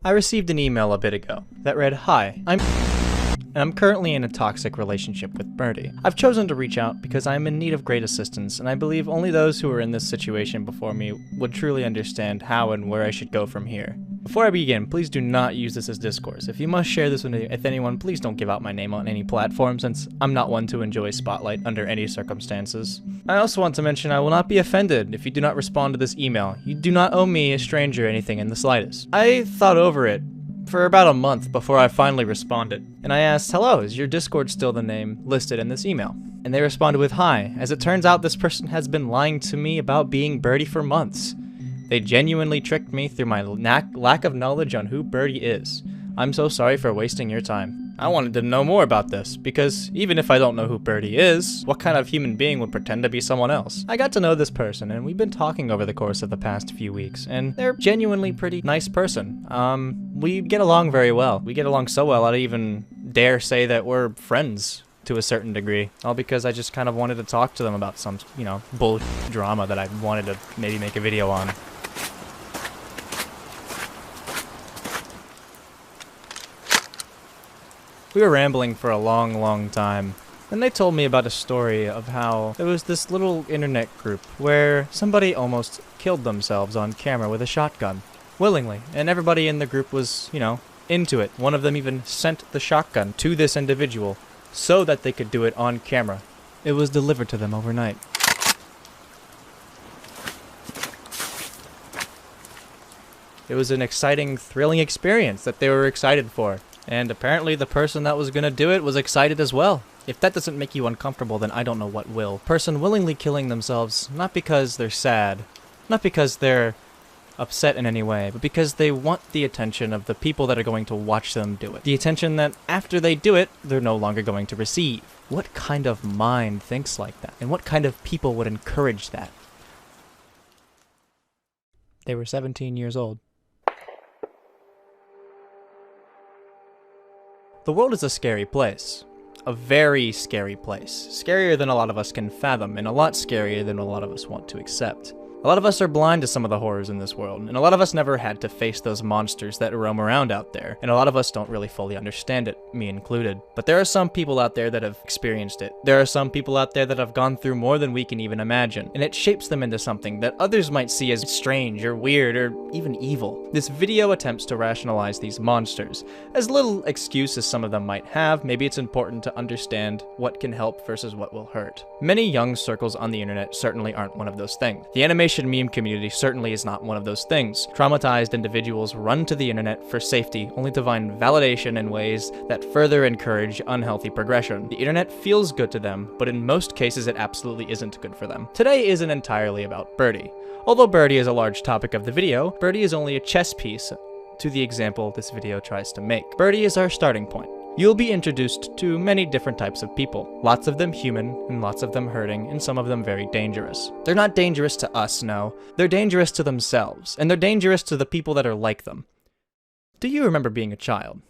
I received an email a bit ago that read, "Hi, I'm currently in a toxic relationship with Birdie. I've chosen to reach out because I am in need of great assistance, and I believe only those who were in this situation before me would truly understand how and where I should go from here. Before I begin, please do not use this as discourse. If you must share this with anyone, please don't give out my name on any platform, since I'm not one to enjoy spotlight under any circumstances. I also want to mention I will not be offended if you do not respond to this email. You do not owe me, a stranger, anything in the slightest." I thought over it for about a month before I finally responded, and I asked, "Hello, is your Discord still the name listed in this email?" And they responded with, "Hi. As it turns out, this person has been lying to me about being Birdie for months. They genuinely tricked me through my lack of knowledge on who Birdie is. I'm so sorry for wasting your time." I wanted to know more about this, because even if I don't know who Birdie is, what kind of human being would pretend to be someone else? I got to know this person, and we've been talking over the course of the past few weeks, and they're genuinely pretty nice person. We get along very well. We get along so well, I'd even dare say that we're friends to a certain degree. All because I just kind of wanted to talk to them about some, bull drama that I wanted to maybe make a video on. We were rambling for a long time, and they told me about a story of how there was this little internet group where somebody almost killed themselves on camera with a shotgun, willingly, and everybody in the group was, into it. One of them even sent the shotgun to this individual so that they could do it on camera. It was delivered to them overnight. It was an exciting, thrilling experience that they were excited for. And apparently the person that was gonna do it was excited as well. If that doesn't make you uncomfortable, then I don't know what will. Person willingly killing themselves, not because they're sad, not because they're upset in any way, but because they want the attention of the people that are going to watch them do it. The attention that after they do it, they're no longer going to receive. What kind of mind thinks like that? And what kind of people would encourage that? They were 17 years old. The world is a scary place. A very scary place. Scarier than a lot of us can fathom, and a lot scarier than a lot of us want to accept. A lot of us are blind to some of the horrors in this world, and a lot of us never had to face those monsters that roam around out there, and a lot of us don't really fully understand it, me included. But there are some people out there that have experienced it. There are some people out there that have gone through more than we can even imagine, and it shapes them into something that others might see as strange or weird or even evil. This video attempts to rationalize these monsters. As little excuse as some of them might have, maybe it's important to understand what can help versus what will hurt. Many young circles on the internet certainly aren't one of those things. The animation meme community certainly is not one of those things. Traumatized individuals run to the internet for safety, only to find validation in ways that further encourage unhealthy progression. The internet feels good to them, but in most cases it absolutely isn't good for them. Today isn't entirely about Birdie. Although Birdie is a large topic of the video, Birdie is only a chess piece to the example this video tries to make. Birdie is our starting point. You'll be introduced to many different types of people, lots of them human, and lots of them hurting, and some of them very dangerous. They're not dangerous to us, no. They're dangerous to themselves, and they're dangerous to the people that are like them. Do you remember being a child?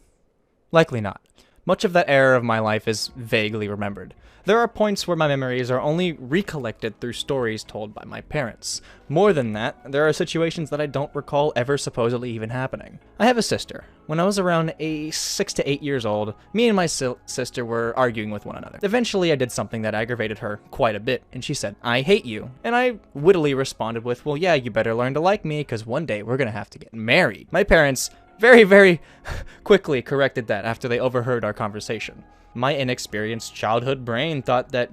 Likely not. Much of that era of my life is vaguely remembered. There are points where my memories are only recollected through stories told by my parents. More than that, there are situations that I don't recall ever supposedly even happening. I have a sister. When I was around 6 to 8 years old, me and my sister were arguing with one another. Eventually, I did something that aggravated her quite a bit, and she said, "I hate you." And I wittily responded with, "Well, yeah, you better learn to like me, because one day we're gonna have to get married." My parents very quickly corrected that after they overheard our conversation. My inexperienced childhood brain thought that,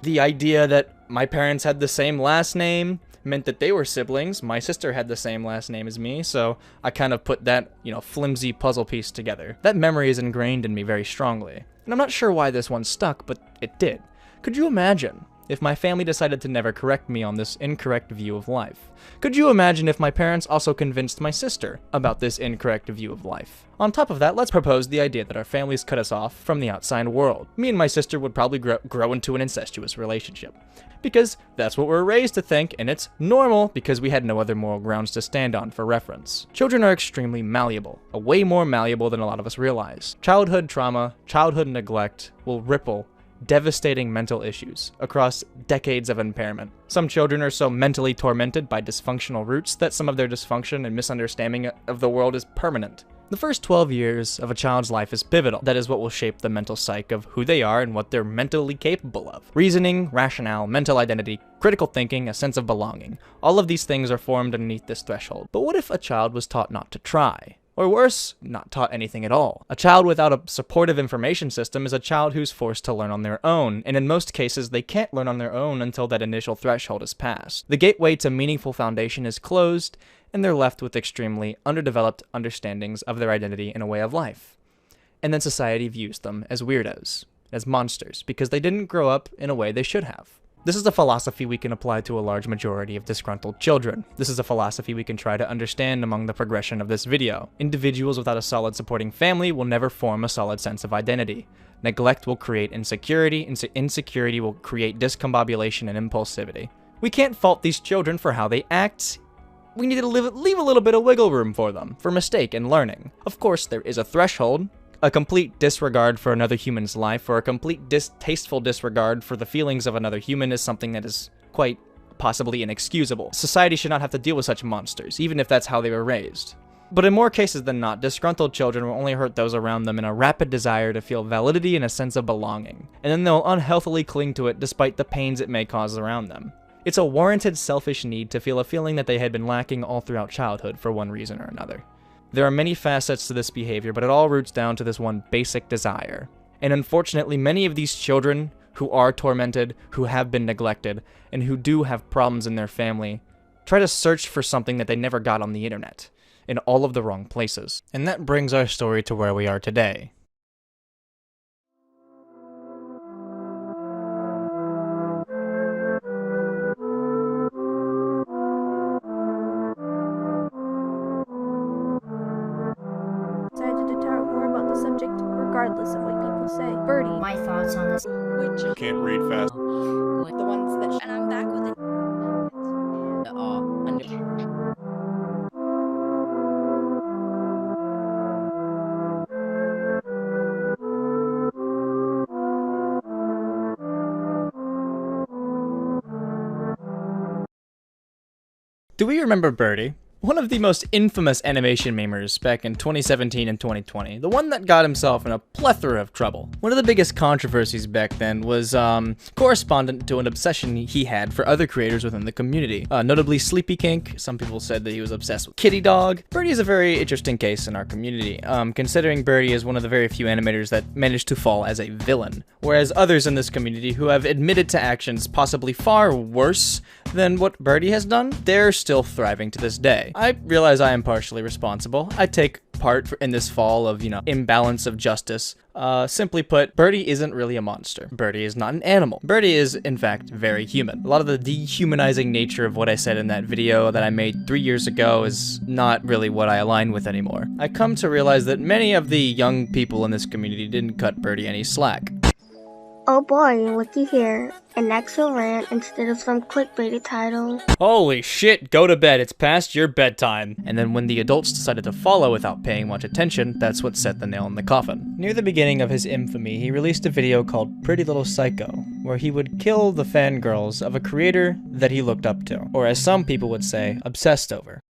the idea that my parents had the same last name meant that they were siblings. My sister had the same last name as me, so I kind of put that, flimsy puzzle piece together. That memory is ingrained in me very strongly. And I'm not sure why this one stuck, but it did. Could you imagine if my family decided to never correct me on this incorrect view of life? Could you imagine if my parents also convinced my sister about this incorrect view of life? On top of that, let's propose the idea that our families cut us off from the outside world. Me and my sister would probably grow into an incestuous relationship. Because that's what we're raised to think, and it's normal because we had no other moral grounds to stand on for reference. Children are extremely malleable, way more malleable than a lot of us realize. Childhood trauma, childhood neglect will ripple devastating mental issues across decades of impairment. Some children are so mentally tormented by dysfunctional roots that some of their dysfunction and misunderstanding of the world is permanent. The first 12 years of a child's life is pivotal. That is what will shape the mental psyche of who they are and what they're mentally capable of. Reasoning, rationale, mental identity, critical thinking, a sense of belonging. All of these things are formed underneath this threshold. But what if a child was taught not to try? Or worse, not taught anything at all. A child without a supportive information system is a child who's forced to learn on their own, and in most cases, they can't learn on their own until that initial threshold is passed. The gateway to meaningful foundation is closed, and they're left with extremely underdeveloped understandings of their identity and a way of life. And then society views them as weirdos, as monsters, because they didn't grow up in a way they should have. This is a philosophy we can apply to a large majority of disgruntled children. This is a philosophy we can try to understand among the progression of this video. Individuals without a solid supporting family will never form a solid sense of identity. Neglect will create insecurity, insecurity will create discombobulation and impulsivity. We can't fault these children for how they act. We need to leave a little bit of wiggle room for them, for mistake and learning. Of course, there is a threshold. A complete disregard for another human's life, or a complete distasteful disregard for the feelings of another human is something that is quite possibly inexcusable. Society should not have to deal with such monsters, even if that's how they were raised. But in more cases than not, disgruntled children will only hurt those around them in a rapid desire to feel validity and a sense of belonging, and then they'll unhealthily cling to it despite the pains it may cause around them. It's a warranted selfish need to feel a feeling that they had been lacking all throughout childhood for one reason or another. There are many facets to this behavior, but it all roots down to this one basic desire. And unfortunately, many of these children who are tormented, who have been neglected, and who do have problems in their family, try to search for something that they never got on the internet, in all of the wrong places. And that brings our story to where we are today. Regardless of what people say. Birdie. My thoughts on this. Which can't read fast. The ones that and I'm back with it. Do we remember Birdie? One of the most infamous animation memers back in 2017 and 2020, the one that got himself in a plethora of trouble. One of the biggest controversies back then was correspondent to an obsession he had for other creators within the community, notably Sleepy Kink. Some people said that he was obsessed with Kitty Dog. Birdie is a very interesting case in our community, considering Birdie is one of the very few animators that managed to fall as a villain, whereas others in this community who have admitted to actions possibly far worse than what Birdie has done, they're still thriving to this day. I realize I am partially responsible. I take part in this fall of, imbalance of justice. Simply put, Birdie isn't really a monster. Birdie is not an animal. Birdie is, in fact, very human. A lot of the dehumanizing nature of what I said in that video that I made 3 years ago is not really what I align with anymore. I come to realize that many of the young people in this community didn't cut Birdie any slack. Oh boy, looky here. An actual rant instead of some clickbaity title. Holy shit, go to bed, it's past your bedtime. And then when the adults decided to follow without paying much attention, that's what set the nail in the coffin. Near the beginning of his infamy, he released a video called Pretty Little Psycho, where he would kill the fangirls of a creator that he looked up to, or as some people would say, obsessed over.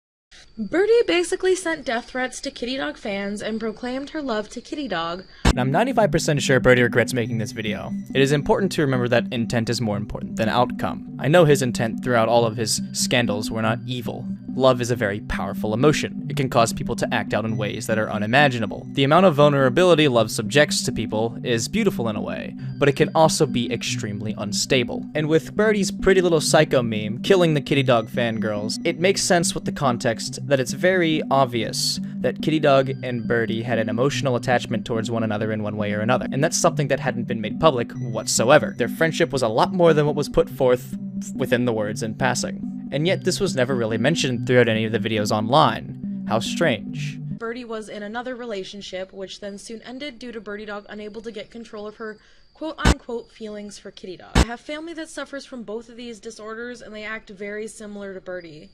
Birdie basically sent death threats to Kitty Dog fans and proclaimed her love to Kitty Dog. And I'm 95% sure Birdie regrets making this video. It is important to remember that intent is more important than outcome. I know his intent throughout all of his scandals were not evil. Love is a very powerful emotion. It can cause people to act out in ways that are unimaginable. The amount of vulnerability love subjects to people is beautiful in a way, but it can also be extremely unstable. And with Birdie's Pretty Little Psycho meme killing the Kitty Dog fangirls, it makes sense with the context that it's very obvious that Kitty Dog and Birdie had an emotional attachment towards one another in one way or another, and that's something that hadn't been made public whatsoever. Their friendship was a lot more than what was put forth within the words in passing. And yet this was never really mentioned throughout any of the videos online. How strange. Birdie was in another relationship, which then soon ended due to Birdie Dog unable to get control of her quote-unquote feelings for Kitty Dog. I have family that suffers from both of these disorders, and they act very similar to Birdie,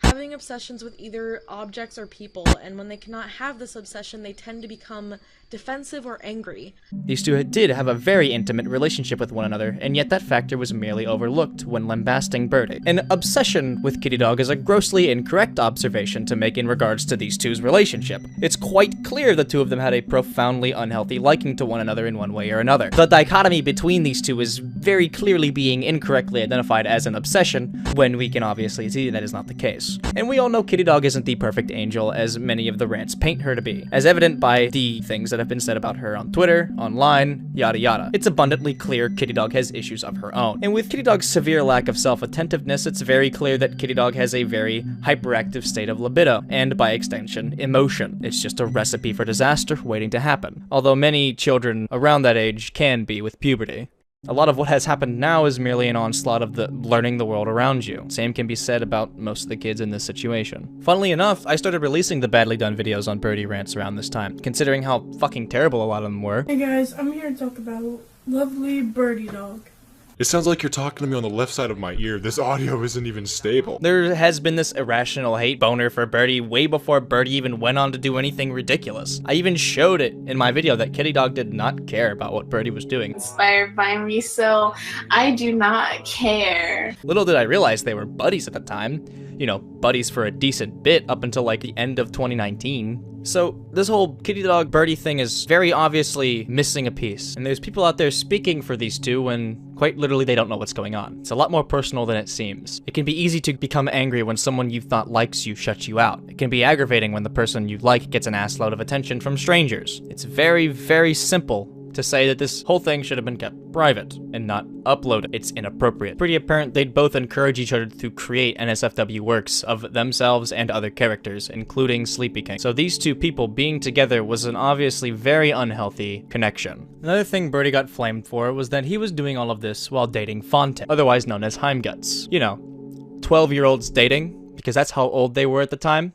having obsessions with either objects or people, and when they cannot have this obsession, they tend to become defensive, or angry. These two did have a very intimate relationship with one another, and yet that factor was merely overlooked when lambasting Birdie. An obsession with Kitty Dog is a grossly incorrect observation to make in regards to these two's relationship. It's quite clear the two of them had a profoundly unhealthy liking to one another in one way or another. The dichotomy between these two is very clearly being incorrectly identified as an obsession, when we can obviously see that is not the case. And we all know Kitty Dog isn't the perfect angel as many of the rants paint her to be, as evident by the things that have been said about her on Twitter, online, yada yada. It's abundantly clear Kitty Dog has issues of her own. And with Kitty Dog's severe lack of self-attentiveness, it's very clear that Kitty Dog has a very hyperactive state of libido, and by extension, emotion. It's just a recipe for disaster waiting to happen. Although many children around that age can be with puberty. A lot of what has happened now is merely an onslaught of the learning the world around you. Same can be said about most of the kids in this situation. Funnily enough, I started releasing the badly done videos on Birdie rants around this time, considering how fucking terrible a lot of them were. Hey guys, I'm here to talk about lovely Birdie Dog. It sounds like you're talking to me on the left side of my ear. This audio isn't even stable. There has been this irrational hate boner for Birdie way before Birdie even went on to do anything ridiculous. I even showed it in my video that Kitty Dog did not care about what Birdie was doing. Inspired by me, so I do not care. Little did I realize they were buddies at the time. You know, buddies for a decent bit up until like the end of 2019. So this whole Kitty Dog Birdie thing is very obviously missing a piece, and there's people out there speaking for these two when quite literally they don't know what's going on. It's a lot more personal than it seems. It can be easy to become angry when someone you thought likes you shuts you out. It can be aggravating when the person you like gets an assload of attention from strangers. It's very, very simple to say that this whole thing should have been kept private and not uploaded. It's inappropriate. Pretty apparent they'd both encourage each other to create NSFW works of themselves and other characters, including Sleepy King. So these two people being together was an obviously very unhealthy connection. Another thing Birdie got flamed for was that he was doing all of this while dating Fonte, otherwise known as Heimguts. You know, 12-year-olds dating, because that's how old they were at the time.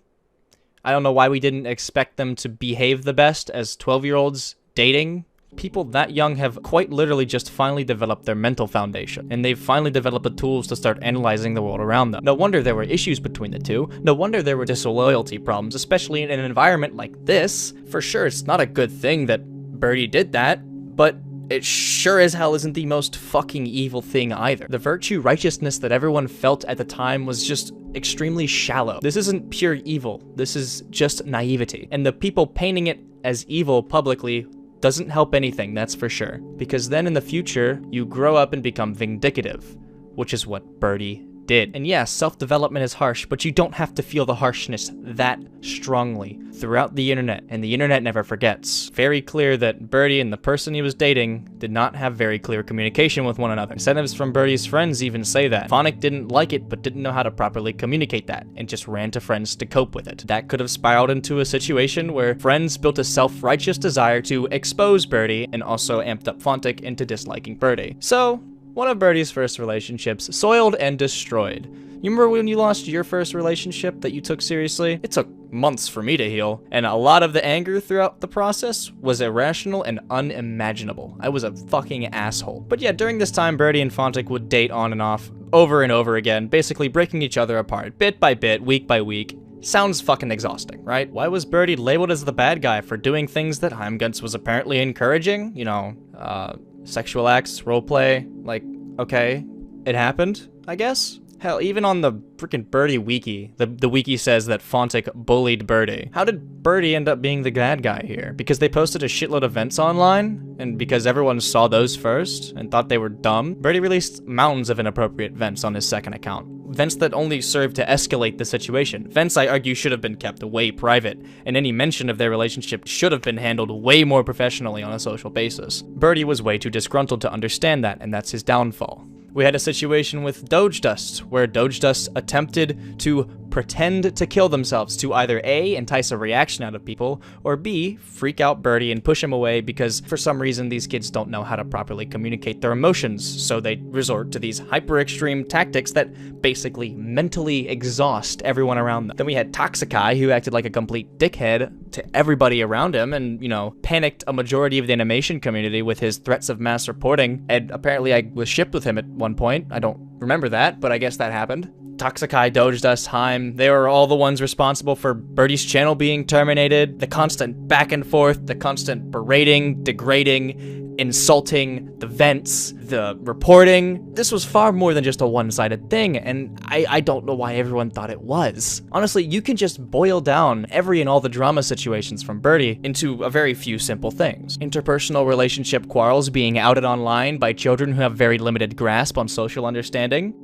I don't know why we didn't expect them to behave the best as 12-year-olds dating. People that young have quite literally just finally developed their mental foundation, and they've finally developed the tools to start analyzing the world around them. No wonder there were issues between the two. No wonder there were disloyalty problems, especially in an environment like this. For sure, it's not a good thing that Birdie did that, but it sure as hell isn't the most fucking evil thing either. The virtue righteousness that everyone felt at the time was just extremely shallow. This isn't pure evil. This is just naivety. And the people painting it as evil publicly doesn't help anything, that's for sure. Because then in the future, you grow up and become vindictive, which is what Birdie did. And yes, self-development is harsh, but you don't have to feel the harshness that strongly throughout the internet, and the internet never forgets. Very clear that Birdie and the person he was dating did not have very clear communication with one another. Incentives from Birdie's friends even say that. Phonic didn't like it, but didn't know how to properly communicate that, and just ran to friends to cope with it. That could have spiraled into a situation where friends built a self-righteous desire to expose Birdie, and also amped up Phonic into disliking Birdie. So, one of Birdie's first relationships, soiled and destroyed. You remember when you lost your first relationship that you took seriously? It took months for me to heal, and a lot of the anger throughout the process was irrational and unimaginable. I was a fucking asshole. But yeah, during this time, Birdie and Fontic would date on and off over and over again, basically breaking each other apart, bit by bit, week by week. Sounds fucking exhausting, right? Why was Birdie labeled as the bad guy for doing things that Heimguts was apparently encouraging? You know, sexual acts, roleplay, like, okay, it happened, I guess? Hell, even on the freaking Birdie wiki, the wiki says that Fontic bullied Birdie. How did Birdie end up being the bad guy here? Because they posted a shitload of vents online, and because everyone saw those first and thought they were dumb, Birdie released mountains of inappropriate vents on his second account. Vents that only served to escalate the situation. Vents, I argue, should have been kept way private, and any mention of their relationship should have been handled way more professionally on a social basis. Birdie was way too disgruntled to understand that, and that's his downfall. We had a situation with Doge Dust, where Doge Dust attempted to pretend to kill themselves to either A, entice a reaction out of people, or B, freak out Birdie and push him away because for some reason these kids don't know how to properly communicate their emotions, so they resort to these hyper-extreme tactics that basically mentally exhaust everyone around them. Then we had Toxikai, who acted like a complete dickhead to everybody around him and, you know, panicked a majority of the animation community with his threats of mass reporting, and apparently I was shipped with him at one point. I don't remember that, but I guess that happened. Toxikai, Doge Dust, Heim, they were all the ones responsible for Birdie's channel being terminated, the constant back and forth, the constant berating, degrading, insulting, the vents, the reporting. This was far more than just a one-sided thing, and I don't know why everyone thought it was. Honestly, you can just boil down every and all the drama situations from Birdie into a very few simple things. Interpersonal relationship quarrels being outed online by children who have very limited grasp on social understanding.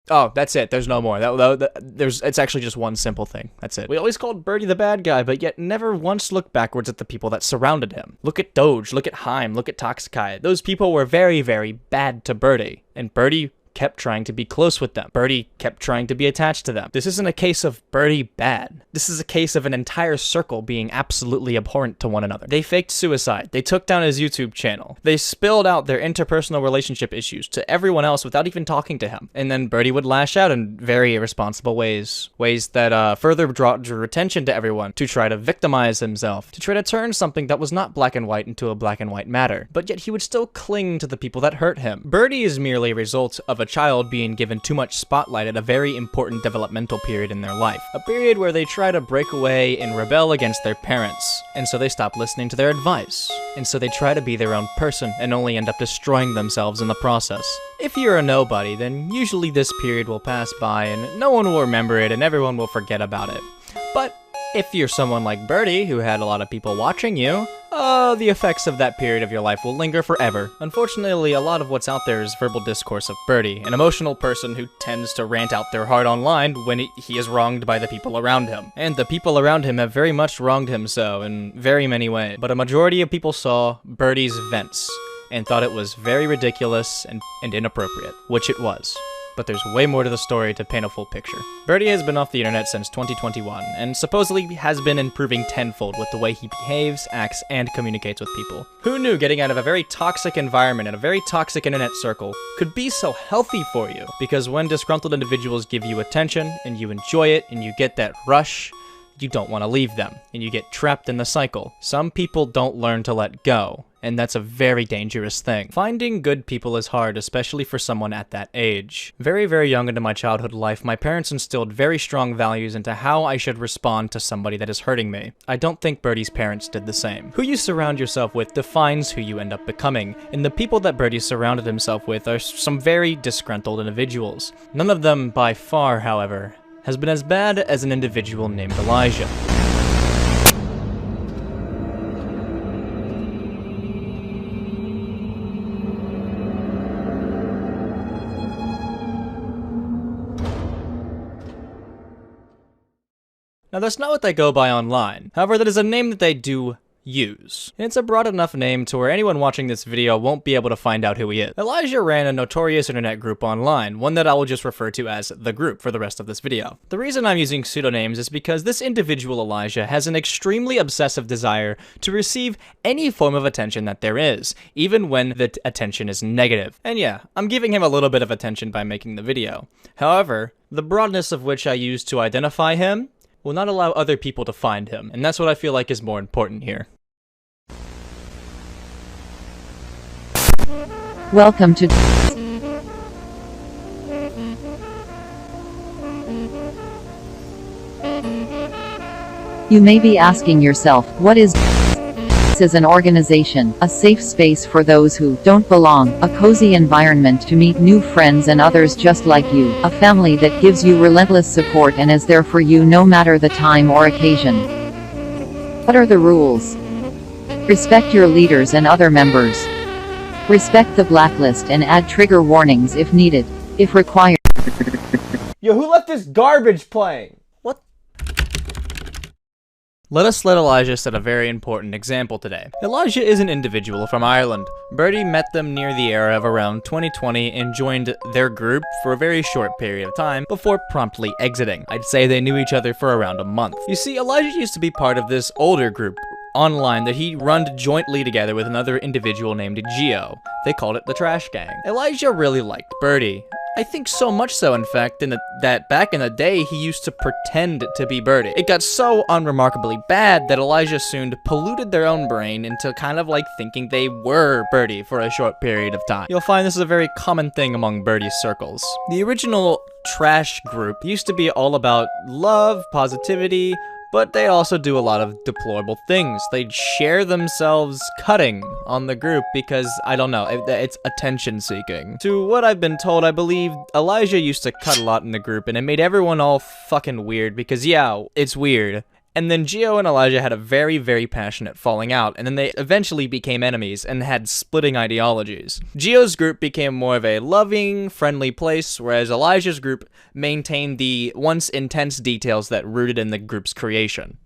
Oh, that's it. There's no more. It's actually just one simple thing. That's it. We always called Birdie the bad guy, but yet never once looked backwards at the people that surrounded him. Look at Doge, look at Heim, look at Toxikai. Those people were very, very bad to Birdie, and Birdie kept trying to be close with them. Birdie kept trying to be attached to them. This isn't a case of Birdie bad. This is a case of an entire circle being absolutely abhorrent to one another. They faked suicide. They took down his YouTube channel. They spilled out their interpersonal relationship issues to everyone else without even talking to him. And then Birdie would lash out in very irresponsible ways. Ways that further drew attention to everyone, to try to victimize himself, to try to turn something that was not black and white into a black and white matter. But yet he would still cling to the people that hurt him. Birdie is merely a result of a child being given too much spotlight at a very important developmental period in their life. A period where they try to break away and rebel against their parents, and so they stop listening to their advice. And so they try to be their own person and only end up destroying themselves in the process. If you're a nobody, then usually this period will pass by and no one will remember it and everyone will forget about it. But if you're someone like Birdie, who had a lot of people watching you, the effects of that period of your life will linger forever. Unfortunately, a lot of what's out there is verbal discourse of Birdie, an emotional person who tends to rant out their heart online when he is wronged by the people around him. And the people around him have very much wronged him so in very many ways. But a majority of people saw Birdie's vents and thought it was very ridiculous and inappropriate, which it was. But there's way more to the story to paint a full picture. Birdie has been off the internet since 2021, and supposedly has been improving tenfold with the way he behaves, acts, and communicates with people. Who knew getting out of a very toxic environment and a very toxic internet circle could be so healthy for you? Because when disgruntled individuals give you attention, and you enjoy it, and you get that rush, you don't want to leave them, and you get trapped in the cycle. Some people don't learn to let go, and that's a very dangerous thing. Finding good people is hard, especially for someone at that age. Very, very young into my childhood life, my parents instilled very strong values into how I should respond to somebody that is hurting me. I don't think Birdie's parents did the same. Who you surround yourself with defines who you end up becoming, and the people that Birdie surrounded himself with are some very disgruntled individuals. None of them, by far, however, has been as bad as an individual named Elijah. Now that's not what they go by online, however that is a name that they do use. And it's a broad enough name to where anyone watching this video won't be able to find out who he is. Elijah ran a notorious internet group online, one that I will just refer to as The Group for the rest of this video. The reason I'm using pseudonyms is because this individual Elijah has an extremely obsessive desire to receive any form of attention that there is, even when the attention is negative. And yeah, I'm giving him a little bit of attention by making the video. However, the broadness of which I use to identify him will not allow other people to find him, and that's what I feel like is more important here. Welcome to You may be asking yourself, what is This is an organization, a safe space for those who don't belong, a cozy environment to meet new friends and others just like you, a family that gives you relentless support and is there for you no matter the time or occasion. What are the rules? Respect your leaders and other members. Respect the blacklist and add trigger warnings if needed, if required. Yo, who left this garbage playing? What? Let Elijah set a very important example today. Elijah is an individual from Ireland. Birdie met them near the era of around 2020 and joined their group for a very short period of time before promptly exiting. I'd say they knew each other for around a month. You see, Elijah used to be part of this older group online that he run jointly together with another individual named Geo. They called it the Trash Gang. Elijah really liked Birdie. I think so much so, in fact, that back in the day, he used to pretend to be Birdie. It got so unremarkably bad that Elijah soon polluted their own brain into kind of like thinking they were Birdie for a short period of time. You'll find this is a very common thing among Birdie circles. The original trash group used to be all about love, positivity, but they also do a lot of deplorable things. They'd share themselves cutting on the group because, I don't know, it's attention seeking. To what I've been told, I believe Elijah used to cut a lot in the group, and it made everyone all fucking weird because, yeah, it's weird. And then Gio and Elijah had a very, very passionate falling out, and then they eventually became enemies and had splitting ideologies. Gio's group became more of a loving, friendly place, whereas Elijah's group maintained the once intense details that rooted in the group's creation.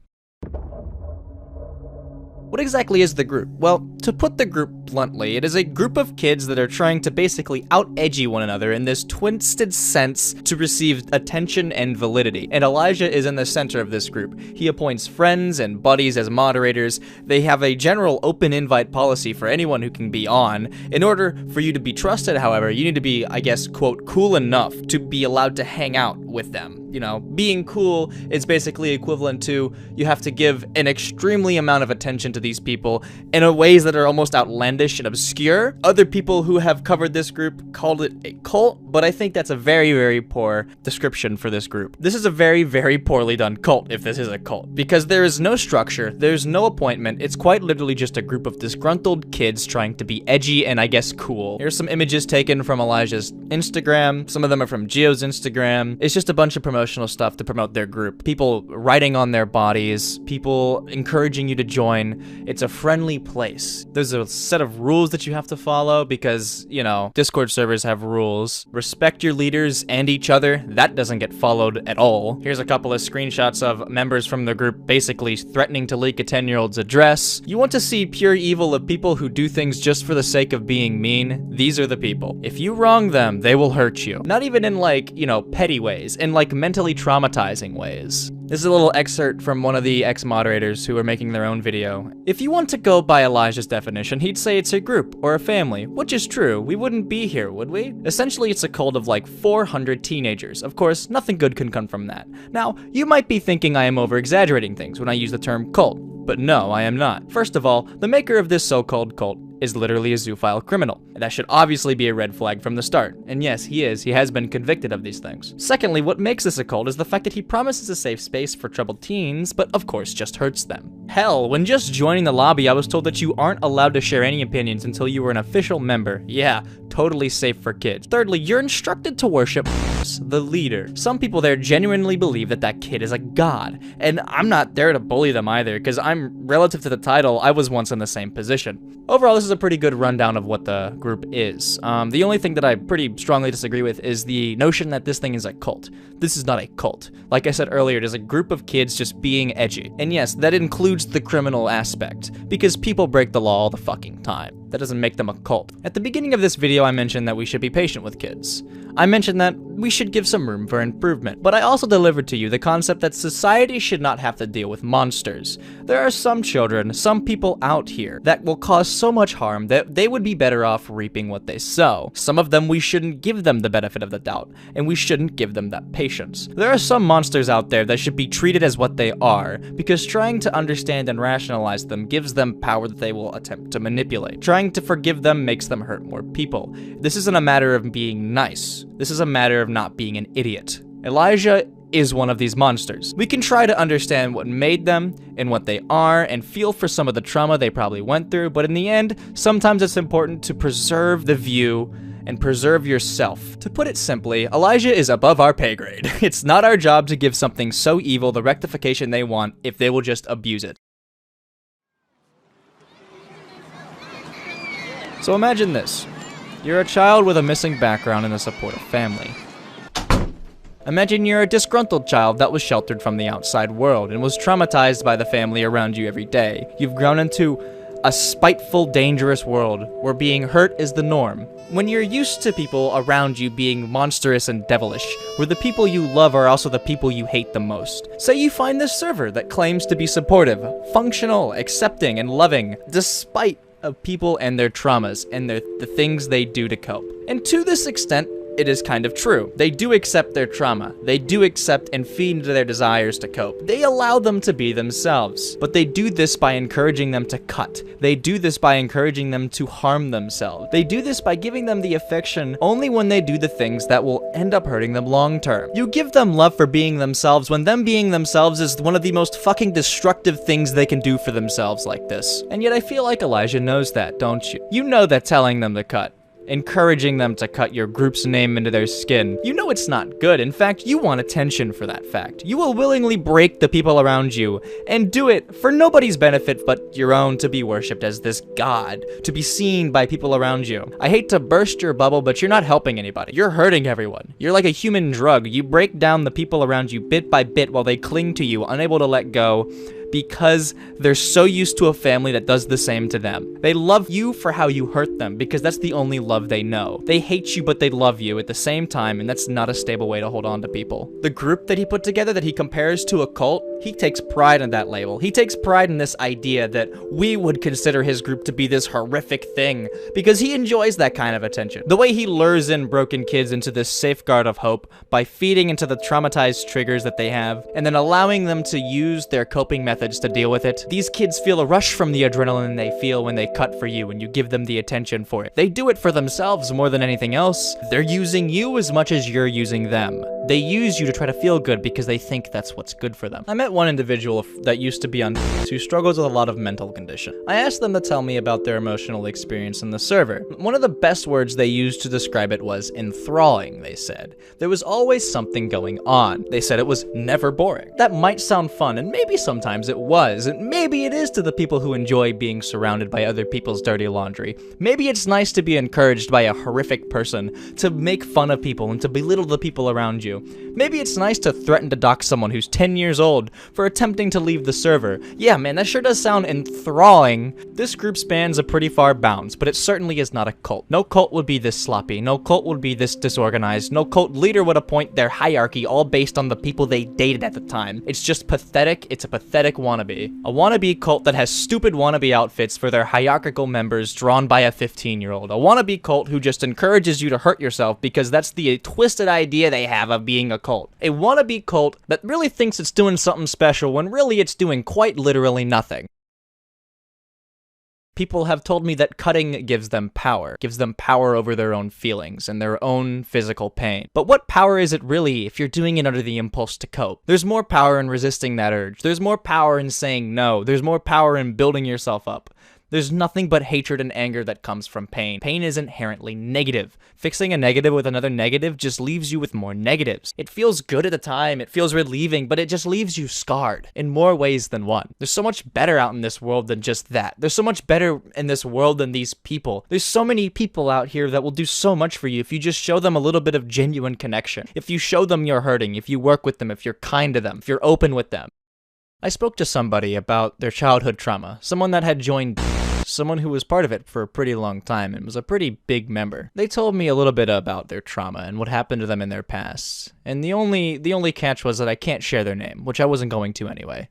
What exactly is the group? Well, to put the group bluntly, it is a group of kids that are trying to basically out-edgy one another in this twisted sense to receive attention and validity. And Elijah is in the center of this group. He appoints friends and buddies as moderators. They have a general open invite policy for anyone who can be on. In order for you to be trusted, however, you need to be, I guess, quote, cool enough to be allowed to hang out with them. You know, being cool is basically equivalent to you have to give an extremely amount of attention to these people in ways that are almost outlandish and obscure. Other people who have covered this group called it a cult, but I think that's a very, very poor description for this group. This is a very, very poorly done cult, if this is a cult, because there is no structure, there's no appointment, it's quite literally just a group of disgruntled kids trying to be edgy and I guess cool. Here's some images taken from Elijah's Instagram, some of them are from Gio's Instagram. It's just a bunch of promotional stuff to promote their group. People writing on their bodies, people encouraging you to join. It's a friendly place. There's a set of rules that you have to follow because, you know, Discord servers have rules. Respect your leaders and each other. That doesn't get followed at all. Here's a couple of screenshots of members from the group basically threatening to leak a 10-year-old's address. You want to see pure evil of people who do things just for the sake of being mean? These are the people. If you wrong them, they will hurt you. Not even in like, you know, petty ways, in like mentally traumatizing ways. This is a little excerpt from one of the ex-moderators who are making their own video. If you want to go by Elijah's definition, he'd say it's a group or a family, which is true. We wouldn't be here, would we? Essentially, it's a cult of like 400 teenagers. Of course, nothing good can come from that. Now, you might be thinking I am over-exaggerating things when I use the term cult, but no, I am not. First of all, the maker of this so-called cult is literally a zoophile criminal. And that should obviously be a red flag from the start. And yes, he is. He has been convicted of these things. Secondly, what makes this a cult is the fact that he promises a safe space for troubled teens, but of course just hurts them. Hell, when just joining the lobby, I was told that you aren't allowed to share any opinions until you were an official member. Yeah, totally safe for kids. Thirdly, you're instructed to worship the leader. Some people there genuinely believe that that kid is a god, and I'm not there to bully them either, because relative to the title, I was once in the same position. Overall, this is a pretty good rundown of what the group is. The only thing that I pretty strongly disagree with is the notion that this thing is a cult. This is not a cult. Like I said earlier, it is a group of kids just being edgy. And yes, that includes the criminal aspect, because people break the law all the fucking time. That doesn't make them a cult. At the beginning of this video, I mentioned that we should be patient with kids. I mentioned that we should give some room for improvement, but I also delivered to you the concept that society should not have to deal with monsters. There are some children, some people out here that will cause so much harm that they would be better off reaping what they sow. Some of them we shouldn't give them the benefit of the doubt, and we shouldn't give them that patience. There are some monsters out there that should be treated as what they are, because trying to understand and rationalize them gives them power that they will attempt to manipulate. Trying to forgive them makes them hurt more people. This isn't a matter of being nice. This is a matter of not being an idiot. Elijah is one of these monsters. We can try to understand what made them and what they are and feel for some of the trauma they probably went through, but in the end, sometimes it's important to preserve the view and preserve yourself. To put it simply, Elijah is above our pay grade. It's not our job to give something so evil the rectification they want if they will just abuse it. So imagine this. You're a child with a missing background in a supportive family. Imagine you're a disgruntled child that was sheltered from the outside world and was traumatized by the family around you every day. You've grown into a spiteful, dangerous world where being hurt is the norm. When you're used to people around you being monstrous and devilish, where the people you love are also the people you hate the most. Say you find this server that claims to be supportive, functional, accepting, and loving, despite of people and their traumas and the things they do to cope. And to this extent, it is kind of true. They do accept their trauma. They do accept and feed into their desires to cope. They allow them to be themselves. But they do this by encouraging them to cut. They do this by encouraging them to harm themselves. They do this by giving them the affection only when they do the things that will end up hurting them long term. You give them love for being themselves when them being themselves is one of the most fucking destructive things they can do for themselves like this. And yet I feel like Elijah knows that, don't you? You know that telling them to cut, encouraging them to cut your group's name into their skin, you know it's not good. In fact, you want attention for that fact. You will willingly break the people around you and do it for nobody's benefit but your own, to be worshipped as this god, to be seen by people around you. I hate to burst your bubble, but you're not helping anybody. You're hurting everyone. You're like a human drug. You break down the people around you bit by bit while they cling to you, unable to let go, because they're so used to a family that does the same to them. They love you for how you hurt them, because that's the only love they know. They hate you, but they love you at the same time, and that's not a stable way to hold on to people. The group that he put together that he compares to a cult, he takes pride in that label. He takes pride in this idea that we would consider his group to be this horrific thing, because he enjoys that kind of attention. The way he lures in broken kids into this safeguard of hope by feeding into the traumatized triggers that they have, and then allowing them to use their coping methods to deal with it. These kids feel a rush from the adrenaline they feel when they cut for you and you give them the attention for it. They do it for themselves more than anything else. They're using you as much as you're using them. They use you to try to feel good because they think that's what's good for them. I met one individual that used to be on who struggles with a lot of mental condition. I asked them to tell me about their emotional experience in the server. One of the best words they used to describe it was enthralling, they said. There was always something going on. They said it was never boring. That might sound fun, and maybe sometimes it was, and maybe it is to the people who enjoy being surrounded by other people's dirty laundry. Maybe it's nice to be encouraged by a horrific person, to make fun of people and to belittle the people around you. Maybe it's nice to threaten to dox someone who's 10 years old for attempting to leave the server. Yeah, man, that sure does sound enthralling. This group spans a pretty far bounds, but it certainly is not a cult. No cult would be this sloppy. No cult would be this disorganized. No cult leader would appoint their hierarchy all based on the people they dated at the time. It's just pathetic. It's a pathetic wannabe. A wannabe cult that has stupid wannabe outfits for their hierarchical members drawn by a 15-year-old. A wannabe cult who just encourages you to hurt yourself because that's the twisted idea they have of being a cult. A wannabe cult that really thinks it's doing something special when really it's doing quite literally nothing. People have told me that cutting gives them power over their own feelings and their own physical pain. But what power is it really if you're doing it under the impulse to cope? There's more power in resisting that urge. There's more power in saying no. There's more power in building yourself up. There's nothing but hatred and anger that comes from pain. Pain is inherently negative. Fixing a negative with another negative just leaves you with more negatives. It feels good at the time, it feels relieving, but it just leaves you scarred in more ways than one. There's so much better out in this world than just that. There's so much better in this world than these people. There's so many people out here that will do so much for you if you just show them a little bit of genuine connection. If you show them you're hurting, if you work with them, if you're kind to them, if you're open with them. I spoke to somebody about their childhood trauma, someone that had joined, someone who was part of it for a pretty long time and was a pretty big member. They told me a little bit about their trauma and what happened to them in their past, and the only catch was that I can't share their name, which I wasn't going to anyway.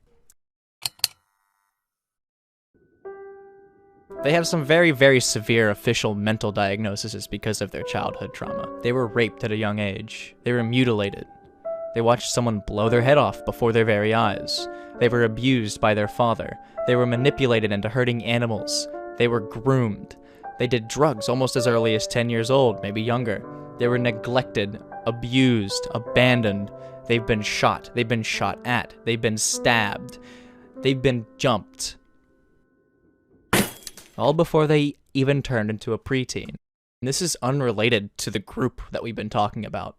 They have some very, very severe official mental diagnoses because of their childhood trauma. They were raped at a young age. They were mutilated. They watched someone blow their head off before their very eyes. They were abused by their father. They were manipulated into hurting animals. They were groomed. They did drugs almost as early as 10 years old, maybe younger. They were neglected, abused, abandoned. They've been shot. They've been shot at. They've been stabbed. They've been jumped. All before they even turned into a preteen. And this is unrelated to the group that we've been talking about.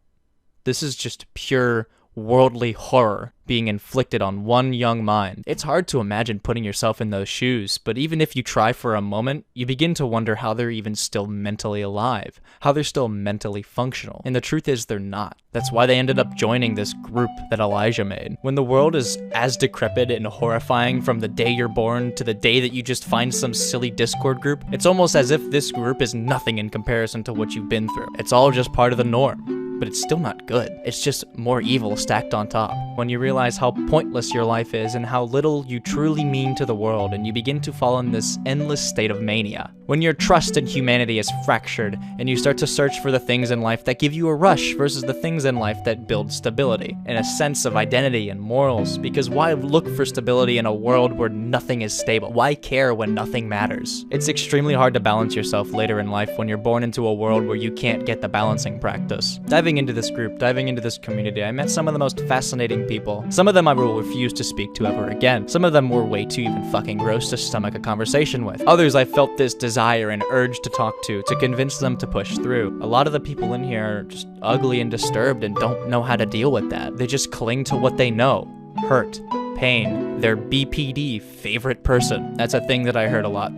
This is just pure worldly horror being inflicted on one young mind. It's hard to imagine putting yourself in those shoes, but even if you try for a moment, you begin to wonder how they're even still mentally alive, how they're still mentally functional. And the truth is they're not. That's why they ended up joining this group that Elijah made. When the world is as decrepit and horrifying from the day you're born to the day that you just find some silly Discord group, it's almost as if this group is nothing in comparison to what you've been through. It's all just part of the norm. but it's still not good. It's just more evil stacked on top. When you realize how pointless your life is and how little you truly mean to the world, and you begin to fall in this endless state of mania. When your trust in humanity is fractured, and you start to search for the things in life that give you a rush versus the things in life that build stability, and a sense of identity and morals, because why look for stability in a world where nothing is stable? Why care when nothing matters? It's extremely hard to balance yourself later in life when you're born into a world where you can't get the balancing practice. Diving into this group, diving into this community, I met some of the most fascinating people. Some of them I will refuse to speak to ever again. Some of them were way too even fucking gross to stomach a conversation with. Others I felt this desire and urge to talk to convince them to push through. A lot of the people in here are just ugly and disturbed and don't know how to deal with that. They just cling to what they know. Hurt, pain, their BPD, favorite person. That's a thing that I heard a lot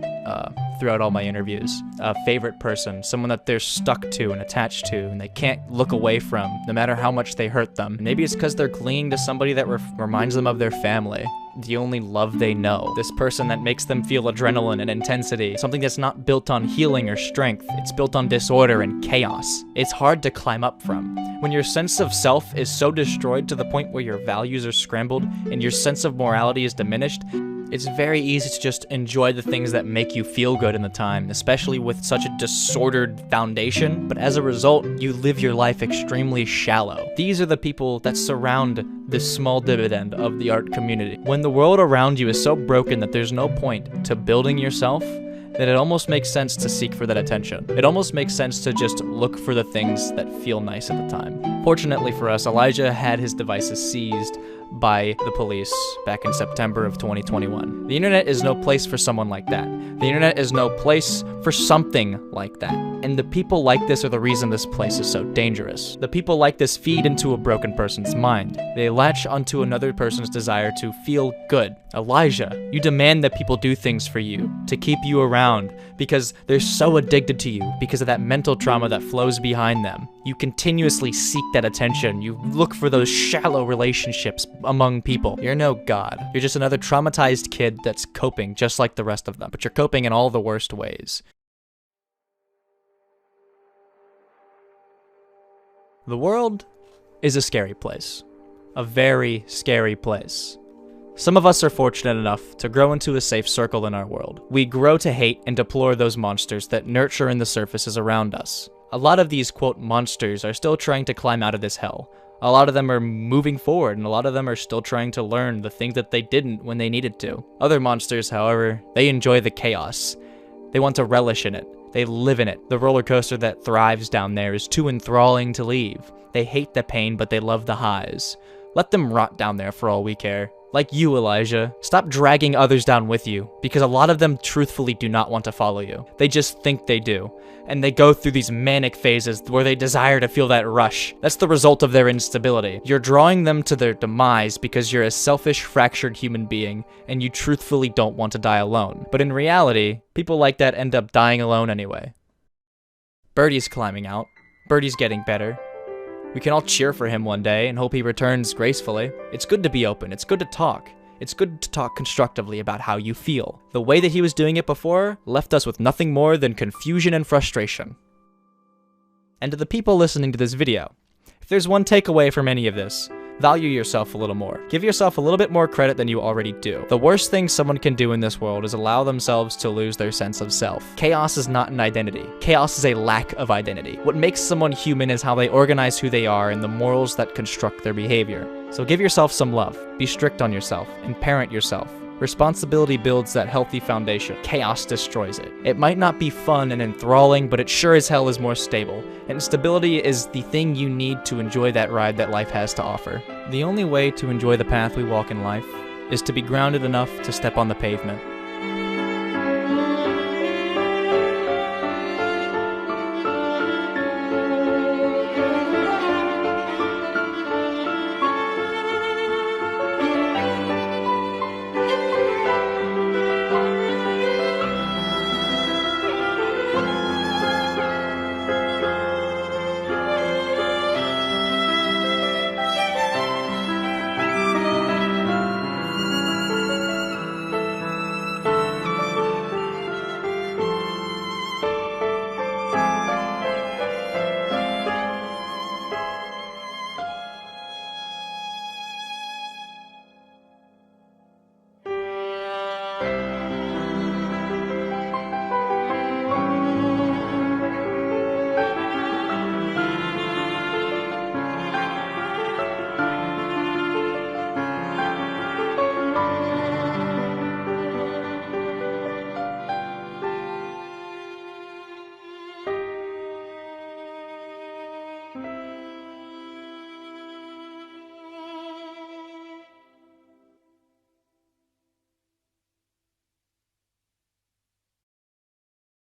throughout all my interviews. A favorite person, someone that they're stuck to and attached to and they can't look away from, no matter how much they hurt them. Maybe it's because they're clinging to somebody that reminds them of their family. The only love they know. This person that makes them feel adrenaline and intensity. Something that's not built on healing or strength. It's built on disorder and chaos. It's hard to climb up from. When your sense of self is so destroyed to the point where your values are scrambled and your sense of morality is diminished, it's very easy to just enjoy the things that make you feel good in the time, especially with such a disordered foundation, but as a result, you live your life extremely shallow. These are the people that surround this small dividend of the art community. When the world around you is so broken that there's no point to building yourself, that it almost makes sense to seek for that attention. It almost makes sense to just look for the things that feel nice at the time. Fortunately for us, Elijah had his devices seized by the police back in September of 2021. The internet is no place for someone like that. The internet is no place for something like that. And the people like this are the reason this place is so dangerous. The people like this feed into a broken person's mind. They latch onto another person's desire to feel good. Elijah, you demand that people do things for you, to keep you around, because they're so addicted to you, because of that mental trauma that flows behind them. You continuously seek that attention. You look for those shallow relationships among people. You're no god. You're just another traumatized kid that's coping just like the rest of them, but you're coping in all the worst ways. The world is a scary place. A very scary place. Some of us are fortunate enough to grow into a safe circle in our world. We grow to hate and deplore those monsters that nurture in the surfaces around us. A lot of these, quote, monsters are still trying to climb out of this hell. A lot of them are moving forward, and a lot of them are still trying to learn the things that they didn't when they needed to. Other monsters, however, they enjoy the chaos. They want to relish in it. They live in it. The roller coaster that thrives down there is too enthralling to leave. They hate the pain, but they love the highs. Let them rot down there for all we care. Like you, Elijah. Stop dragging others down with you, because a lot of them truthfully do not want to follow you. They just think they do. And they go through these manic phases where they desire to feel that rush. That's the result of their instability. You're drawing them to their demise because you're a selfish, fractured human being, and you truthfully don't want to die alone. But in reality, people like that end up dying alone anyway. Birdie's climbing out. Birdie's getting better. We can all cheer for him one day and hope he returns gracefully. It's good to be open. It's good to talk. It's good to talk constructively about how you feel. The way that he was doing it before left us with nothing more than confusion and frustration. And to the people listening to this video, if there's one takeaway from any of this, value yourself a little more. Give yourself a little bit more credit than you already do. The worst thing someone can do in this world is allow themselves to lose their sense of self. Chaos is not an identity. Chaos is a lack of identity. What makes someone human is how they organize who they are and the morals that construct their behavior. So give yourself some love. Be strict on yourself and parent yourself. Responsibility builds that healthy foundation. Chaos destroys it. It might not be fun and enthralling, but it sure as hell is more stable. And stability is the thing you need to enjoy that ride that life has to offer. The only way to enjoy the path we walk in life is to be grounded enough to step on the pavement.